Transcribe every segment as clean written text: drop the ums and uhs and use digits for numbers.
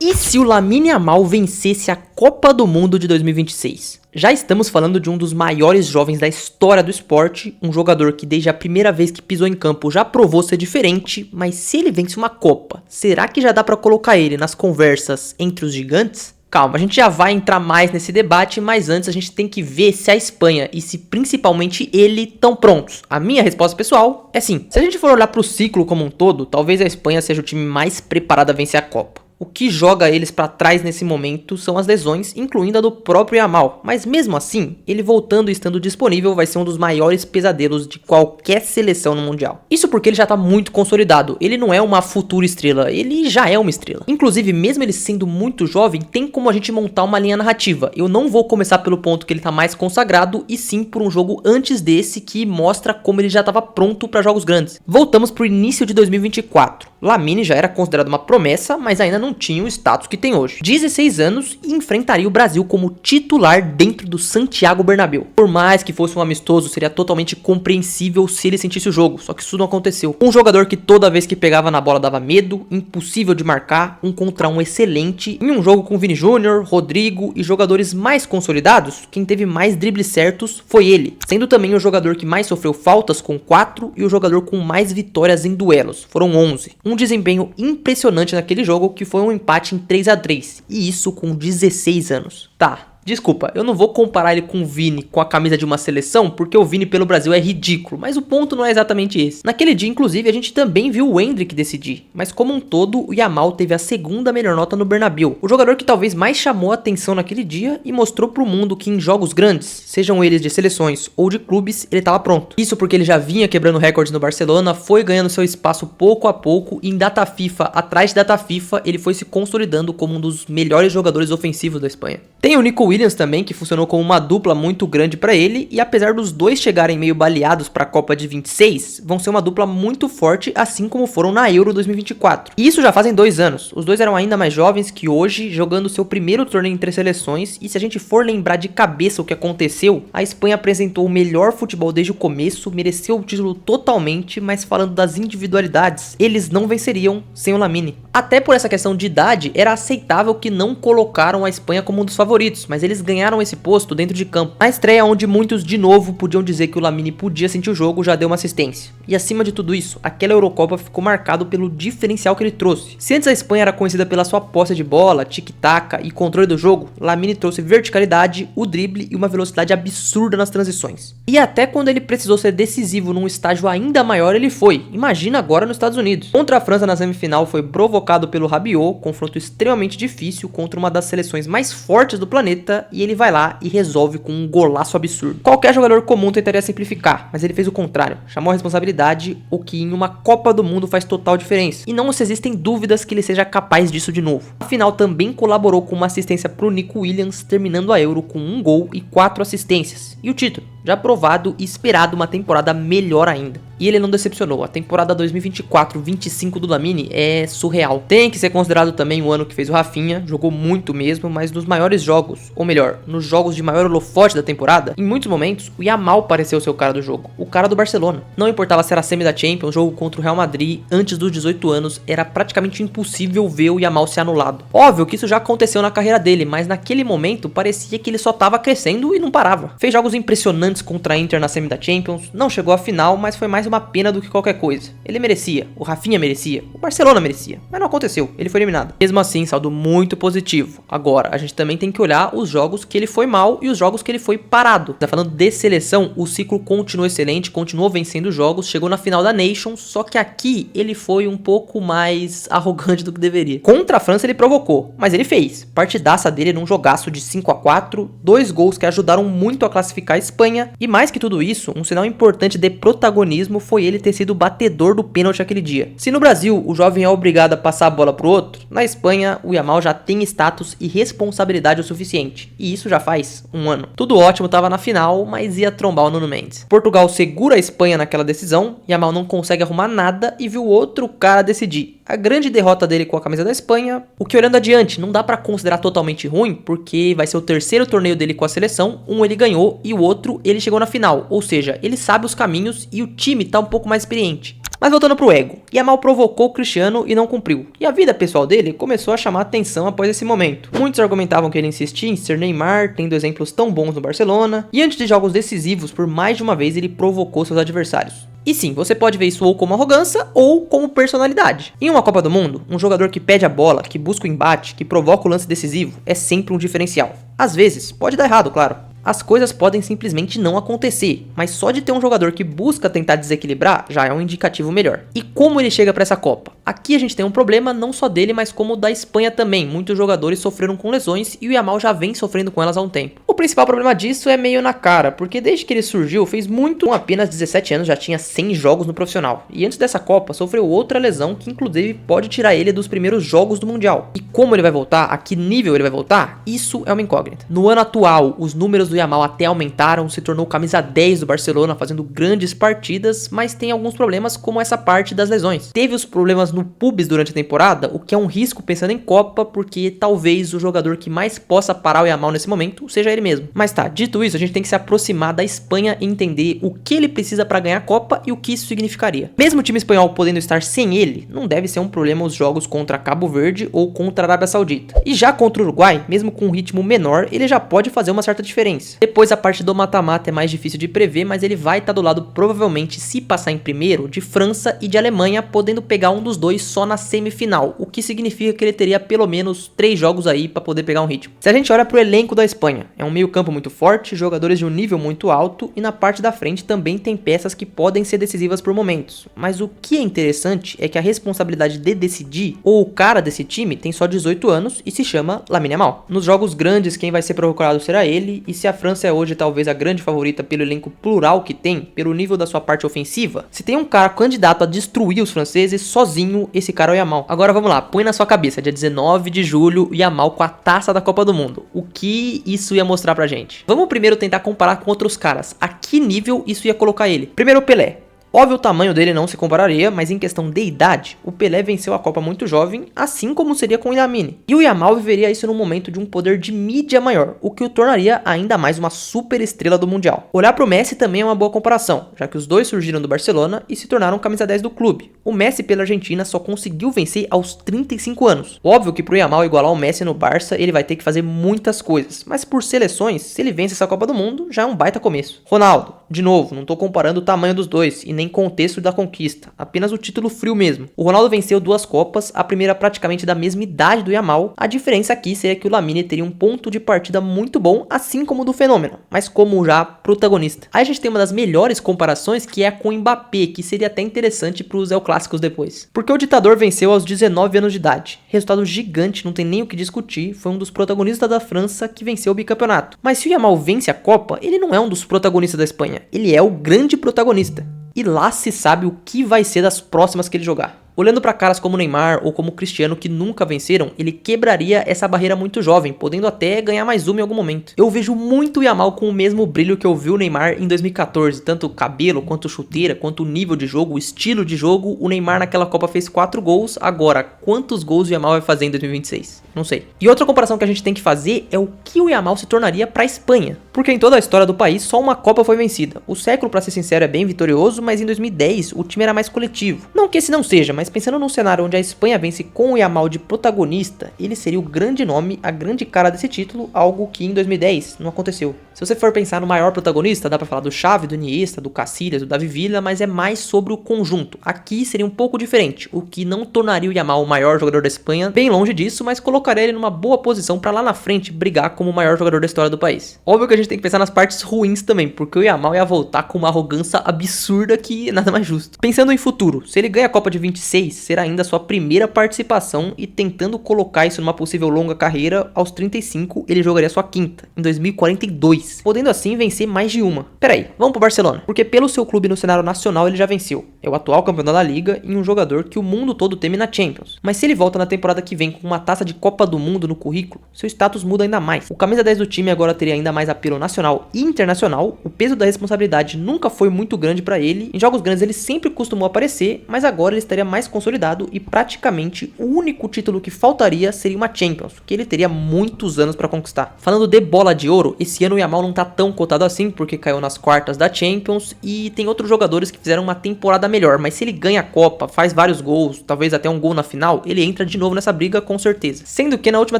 E se o Lamine Yamal vencesse a Copa do Mundo de 2026? Já estamos falando de um dos maiores jovens da história do esporte, um jogador que desde a primeira vez que pisou em campo já provou ser diferente, mas se ele vence uma Copa, será que já dá pra colocar ele nas conversas entre os gigantes? Calma, a gente já vai entrar mais nesse debate, mas antes a gente tem que ver se a Espanha e se principalmente ele estão prontos. A minha resposta pessoal é sim. Se a gente for olhar pro ciclo como um todo, talvez a Espanha seja o time mais preparado a vencer a Copa. O que joga eles pra trás nesse momento são as lesões, incluindo a do próprio Yamal. Mas mesmo assim, ele voltando e estando disponível vai ser um dos maiores pesadelos de qualquer seleção no Mundial. Isso porque ele já tá muito consolidado, ele não é uma futura estrela, ele já é uma estrela. Inclusive, mesmo ele sendo muito jovem, tem como a gente montar uma linha narrativa. Eu não vou começar pelo ponto que ele tá mais consagrado, e sim por um jogo antes desse que mostra como ele já estava pronto para jogos grandes. Voltamos pro início de 2024. Lamine já era considerado uma promessa, mas ainda não tinha o status que tem hoje. 16 anos e enfrentaria o Brasil como titular dentro do Santiago Bernabéu. Por mais que fosse um amistoso, seria totalmente compreensível se ele sentisse o jogo, só que isso não aconteceu. Um jogador que toda vez que pegava na bola dava medo, impossível de marcar, um contra um excelente. Em um jogo com Vini Júnior, Rodrigo e jogadores mais consolidados, quem teve mais dribles certos foi ele, sendo também o jogador que mais sofreu faltas com 4 e o jogador com mais vitórias em duelos, foram 11. Um desempenho impressionante naquele jogo que foi um empate em 3-3, e isso com 16 anos. Tá, desculpa, eu não vou comparar ele com o Vini com a camisa de uma seleção, porque o Vini pelo Brasil é ridículo, mas o ponto não é exatamente esse. Naquele dia, inclusive, a gente também viu o Endrick decidir, mas como um todo, o Yamal teve a segunda melhor nota no Bernabéu. O jogador que talvez mais chamou a atenção naquele dia e mostrou pro mundo que em jogos grandes, sejam eles de seleções ou de clubes, ele estava pronto. Isso porque ele já vinha quebrando recordes no Barcelona, foi ganhando seu espaço pouco a pouco, e em data FIFA, atrás de data FIFA, ele foi se consolidando como um dos melhores jogadores ofensivos da Espanha. Tem o Nico Williams também, que funcionou como uma dupla muito grande pra ele, e apesar dos dois chegarem meio baleados pra Copa de 26, vão ser uma dupla muito forte, assim como foram na Euro 2024. E isso já fazem 2 anos. Os dois eram ainda mais jovens que hoje, jogando seu primeiro torneio entre seleções, e se a gente for lembrar de cabeça o que aconteceu, a Espanha apresentou o melhor futebol desde o começo, mereceu o título totalmente, mas falando das individualidades, eles não venceriam sem o Lamine. Até por essa questão de idade, era aceitável que não colocaram a Espanha como um dos favoritos, mas eles ganharam esse posto dentro de campo. Na estreia, onde muitos de novo podiam dizer que o Lamine podia sentir o jogo, já deu uma assistência. E acima de tudo isso, aquela Eurocopa ficou marcado pelo diferencial que ele trouxe. Se antes a Espanha era conhecida pela sua posse de bola, tic-tac e controle do jogo, Lamine trouxe verticalidade, o drible e uma velocidade absurda nas transições. E até quando ele precisou ser decisivo num estágio ainda maior, ele foi. Imagina agora nos Estados Unidos. Contra a França na semifinal foi provocado pelo Rabiot, confronto extremamente difícil contra uma das seleções mais fortes do planeta, e ele vai lá e resolve com um golaço absurdo. Qualquer jogador comum tentaria simplificar, mas ele fez o contrário, chamou a responsabilidade, o que em uma Copa do Mundo faz total diferença, e não se existem dúvidas que ele seja capaz disso de novo. Afinal, também colaborou com uma assistência pro Nico Williams, terminando a Euro com 1 gol e 4 assistências, e o título, já provado e esperado uma temporada melhor ainda. E ele não decepcionou, a temporada 2024-25 do Lamine é surreal. Tem que ser considerado também o ano que fez o Rafinha, jogou muito mesmo, mas nos maiores jogos, ou melhor, nos jogos de maior holofote da temporada, em muitos momentos, o Yamal pareceu ser o cara do jogo, o cara do Barcelona. Não importava se era a semi da Champions, jogo contra o Real Madrid, antes dos 18 anos, era praticamente impossível ver o Yamal ser anulado. Óbvio que isso já aconteceu na carreira dele, mas naquele momento parecia que ele só tava crescendo e não parava. Fez jogos impressionantes contra a Inter na semi da Champions, não chegou à final, mas foi mais uma pena do que qualquer coisa. Ele merecia, o Rafinha merecia, o Barcelona merecia, mas não aconteceu, ele foi eliminado. Mesmo assim, saldo muito positivo. Agora, a gente também tem que olhar os jogos que ele foi mal e os jogos que ele foi parado. Tá falando de seleção, o ciclo continuou excelente, continuou vencendo jogos, chegou na final da Nations, só que aqui ele foi um pouco mais arrogante do que deveria. Contra a França ele provocou, mas ele fez. Partidaça dele num jogaço de 5-4, 2 gols que ajudaram muito a classificar a Espanha, e mais que tudo isso, um sinal importante de protagonismo foi ele ter sido o batedor do pênalti aquele dia. Se no Brasil o jovem é obrigado a passar a bola pro outro, na Espanha o Yamal já tem status e responsabilidade o suficiente, e isso já faz um ano. Tudo ótimo, tava na final, mas ia trombar o Nuno Mendes. Portugal segura a Espanha naquela decisão, Yamal não consegue arrumar nada e viu outro cara decidir. A grande derrota dele com a camisa da Espanha, o que olhando adiante não dá pra considerar totalmente ruim, porque vai ser o terceiro torneio dele com a seleção, um ele ganhou e o outro ele chegou na final, ou seja, ele sabe os caminhos e o time tá um pouco mais experiente. Mas voltando pro ego, Yamal provocou o Cristiano e não cumpriu, e a vida pessoal dele começou a chamar atenção após esse momento. Muitos argumentavam que ele insistia em ser Neymar, tendo exemplos tão bons no Barcelona, e antes de jogos decisivos, por mais de uma vez ele provocou seus adversários. E sim, você pode ver isso ou como arrogância ou como personalidade. Em uma Copa do Mundo, um jogador que pede a bola, que busca o embate, que provoca o lance decisivo, é sempre um diferencial. Às vezes, pode dar errado, claro. As coisas podem simplesmente não acontecer, mas só de ter um jogador que busca tentar desequilibrar já é um indicativo melhor. E como ele chega para essa Copa? Aqui a gente tem um problema não só dele, mas como da Espanha também. Muitos jogadores sofreram com lesões e o Yamal já vem sofrendo com elas há um tempo. O principal problema disso é meio na cara, porque desde que ele surgiu fez muito, com apenas 17 anos já tinha 100 jogos no profissional. E antes dessa Copa sofreu outra lesão que inclusive pode tirar ele dos primeiros jogos do Mundial. E como ele vai voltar, a que nível ele vai voltar, isso é uma incógnita. No ano atual, os números do Yamal até aumentaram, se tornou camisa 10 do Barcelona, fazendo grandes partidas, mas tem alguns problemas como essa parte das lesões. Teve os problemas no pubis durante a temporada, o que é um risco pensando em Copa, porque talvez o jogador que mais possa parar o Yamal nesse momento seja ele mesmo. Mas tá, dito isso, a gente tem que se aproximar da Espanha e entender o que ele precisa para ganhar a Copa e o que isso significaria. Mesmo o time espanhol podendo estar sem ele, não deve ser um problema os jogos contra Cabo Verde ou contra a Arábia Saudita. E já contra o Uruguai, mesmo com um ritmo menor, ele já pode fazer uma certa diferença. Depois a parte do mata-mata é mais difícil de prever, mas ele vai estar do lado, provavelmente, se passar em primeiro, de França e de Alemanha, podendo pegar um dos dois só na semifinal, o que significa que ele teria pelo menos 3 jogos aí para poder pegar um ritmo. Se a gente olha pro elenco da Espanha, é um meio campo muito forte, jogadores de um nível muito alto e na parte da frente também tem peças que podem ser decisivas por momentos. Mas o que é interessante é que a responsabilidade de decidir, ou o cara desse time, tem só 18 anos e se chama Lamine Yamal. Nos jogos grandes quem vai ser procurado será ele, e se a França é hoje talvez a grande favorita pelo elenco plural que tem, pelo nível da sua parte ofensiva, se tem um cara candidato a destruir os franceses, sozinho, esse cara é o Yamal. Agora vamos lá, põe na sua cabeça, dia 19 de julho, o Yamal com a taça da Copa do Mundo. O que isso ia mostrar pra gente? Vamos primeiro tentar comparar com outros caras. A que nível isso ia colocar ele? Primeiro o Pelé. Óbvio, o tamanho dele não se compararia, mas em questão de idade, o Pelé venceu a Copa muito jovem, assim como seria com o Lamine. E o Yamal viveria isso num momento de um poder de mídia maior, o que o tornaria ainda mais uma super estrela do Mundial. Olhar pro Messi também é uma boa comparação, já que os dois surgiram do Barcelona e se tornaram camisa 10 do clube. O Messi pela Argentina só conseguiu vencer aos 35 anos. Óbvio que pro Yamal igualar o Messi no Barça, ele vai ter que fazer muitas coisas, mas por seleções, se ele vence essa Copa do Mundo, já é um baita começo. Ronaldo, de novo, não tô comparando o tamanho dos dois, e nem contexto da conquista, apenas o título frio mesmo. O Ronaldo venceu 2 Copas, a primeira praticamente da mesma idade do Yamal. A diferença aqui seria que o Lamine teria um ponto de partida muito bom, assim como o do Fenômeno, mas como já protagonista. Aí a gente tem uma das melhores comparações, que é com o Mbappé, que seria até interessante para os El Clássicos depois. Porque o ditador venceu aos 19 anos de idade. Resultado gigante, não tem nem o que discutir, foi um dos protagonistas da França que venceu o bicampeonato. Mas se o Yamal vence a Copa, ele não é um dos protagonistas da Espanha, ele é o grande protagonista. E lá se sabe o que vai ser das próximas que ele jogar. Olhando para caras como Neymar ou como Cristiano que nunca venceram, ele quebraria essa barreira muito jovem, podendo até ganhar mais uma em algum momento. Eu vejo muito o Yamal com o mesmo brilho que eu vi o Neymar em 2014, tanto o cabelo, quanto chuteira, quanto o nível de jogo, o estilo de jogo. O Neymar naquela Copa fez 4 gols, agora quantos gols o Yamal vai fazer em 2026? Não sei. E outra comparação que a gente tem que fazer é o que o Yamal se tornaria para a Espanha, porque em toda a história do país só uma Copa foi vencida. O século, para ser sincero, é bem vitorioso, mas em 2010 o time era mais coletivo. Não que esse não seja, mas pensando num cenário onde a Espanha vence com o Yamal de protagonista, ele seria o grande nome, a grande cara desse título, algo que em 2010 não aconteceu. Se você for pensar no maior protagonista, dá pra falar do Xavi, do Iniesta, do Casillas, do Davi Villa, mas é mais sobre o conjunto. Aqui seria um pouco diferente, o que não tornaria o Yamal o maior jogador da Espanha, bem longe disso, mas colocaria ele numa boa posição pra lá na frente brigar como o maior jogador da história do país. Óbvio que a gente tem que pensar nas partes ruins também, porque o Yamal ia voltar com uma arrogância absurda que nada mais justo. Pensando em futuro, se ele ganha a Copa de 26, será ainda sua primeira participação e tentando colocar isso numa possível longa carreira, aos 35 ele jogaria sua quinta, em 2042, podendo assim vencer mais de uma. Peraí, vamos pro Barcelona, porque pelo seu clube no cenário nacional ele já venceu, é o atual campeão da Liga e um jogador que o mundo todo teme na Champions, mas se ele volta na temporada que vem com uma taça de Copa do Mundo no currículo, seu status muda ainda mais. O camisa 10 do time agora teria ainda mais apelo nacional e internacional, o peso da responsabilidade nunca foi muito grande pra ele, em jogos grandes ele sempre costumou aparecer, mas agora ele estaria mais consolidado e praticamente o único título que faltaria seria uma Champions, que ele teria muitos anos para conquistar. Falando de bola de ouro, esse ano o Yamal não tá tão cotado assim porque caiu nas quartas da Champions e tem outros jogadores que fizeram uma temporada melhor, mas se ele ganha a Copa, faz vários gols, talvez até um gol na final, ele entra de novo nessa briga com certeza. Sendo que na última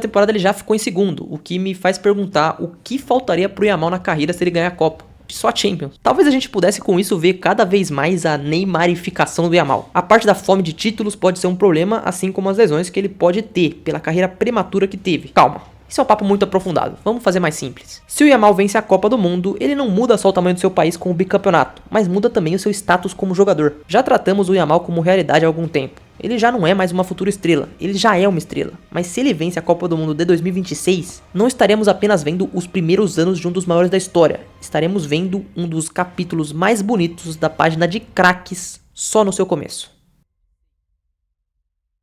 temporada ele já ficou em segundo, o que me faz perguntar o que faltaria pro Yamal na carreira se ele ganhar a Copa. Só a Champions. Talvez a gente pudesse com isso ver cada vez mais a neymarificação do Yamal. A parte da fome de títulos pode ser um problema, assim como as lesões que ele pode ter pela carreira prematura que teve. Calma. Isso é um papo muito aprofundado, vamos fazer mais simples. Se o Yamal vence a Copa do Mundo, ele não muda só o tamanho do seu país com o bicampeonato, mas muda também o seu status como jogador. Já tratamos o Yamal como realidade há algum tempo. Ele já não é mais uma futura estrela, ele já é uma estrela. Mas se ele vence a Copa do Mundo de 2026, não estaremos apenas vendo os primeiros anos de um dos maiores da história. Estaremos vendo um dos capítulos mais bonitos da página de craques só no seu começo.